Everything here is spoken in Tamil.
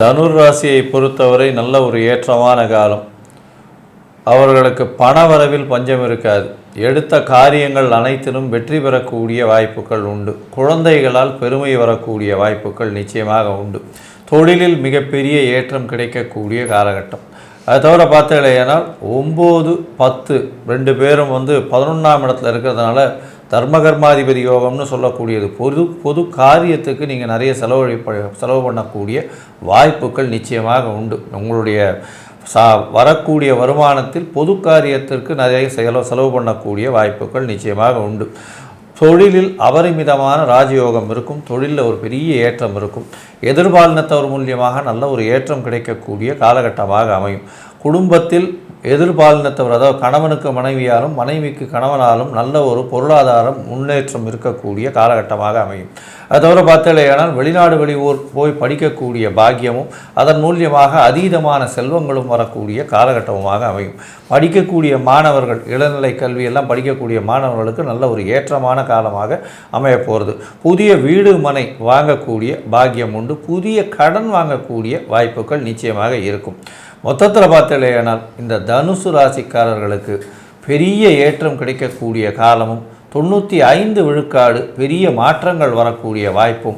தனுர் ராசியை பொறுத்தவரை நல்ல ஒரு ஏற்றமான காலம். அவர்களுக்கு பணவரவில் பஞ்சம் இருக்காது. எடுத்த காரியங்கள் அனைத்திலும் வெற்றி பெறக்கூடிய வாய்ப்புகள் உண்டு. குழந்தைகளால் பெருமை வரக்கூடிய வாய்ப்புகள் நிச்சயமாக உண்டு. தொழிலில் மிகப்பெரிய ஏற்றம் கிடைக்கக்கூடிய காலகட்டம். அது தவிர பார்த்தீங்கன்னா 9, 10 2 பேரும் 11ஆம் இடத்துல இருக்கிறதுனால தர்மகர்மாதிபதி யோகம்னு சொல்லக்கூடியது. பொது காரியத்துக்கு நீங்கள் நிறைய செலவு பண்ணக்கூடிய வாய்ப்புகள் நிச்சயமாக உண்டு. உங்களுடைய வரக்கூடிய வருமானத்தில் பொது காரியத்திற்கு நிறைய செலவு பண்ணக்கூடிய வாய்ப்புகள் நிச்சயமாக உண்டு. தொழிலில் அபரிமிதமான ராஜயோகம் இருக்கும். தொழிலில் ஒரு பெரிய ஏற்றம் இருக்கும். எதிர்பாலினத்தவர் மூலியமாக நல்ல ஒரு ஏற்றம் கிடைக்கக்கூடிய காலகட்டமாக அமையும். குடும்பத்தில் எதிர்பாலினத்தவர், அதாவது கணவனுக்கு மனைவியாலும் மனைவிக்கு கணவனாலும் நல்ல ஒரு பொருளாதாரம் முன்னேற்றம் இருக்கக்கூடிய காலகட்டமாக அமையும். அது தவிர பார்த்தீங்கன்னா வெளிநாடு வெளியூர் போய் படிக்கக்கூடிய பாக்கியமும் அதன் மூலியமாக அதீதமான செல்வங்களும் வரக்கூடிய காலகட்டமாக அமையும். படிக்கக்கூடிய மாணவர்கள், இளநிலை கல்வியெல்லாம் படிக்கக்கூடிய மாணவர்களுக்கு நல்ல ஒரு ஏற்றமான காலமாக அமைய போகிறது. புதிய வீடு மனை வாங்கக்கூடிய பாக்கியம் உண்டு. புதிய கடன் வாங்கக்கூடிய வாய்ப்புகள் நிச்சயமாக இருக்கும். மொத்தத்தில் பார்த்தீங்கன்னா இந்த தனுசு ராசிக்காரர்களுக்கு பெரிய ஏற்றம் கிடைக்கக்கூடிய காலமும் 95 விழுக்காடு பெரிய மாற்றங்கள் வரக்கூடிய வாய்ப்பும்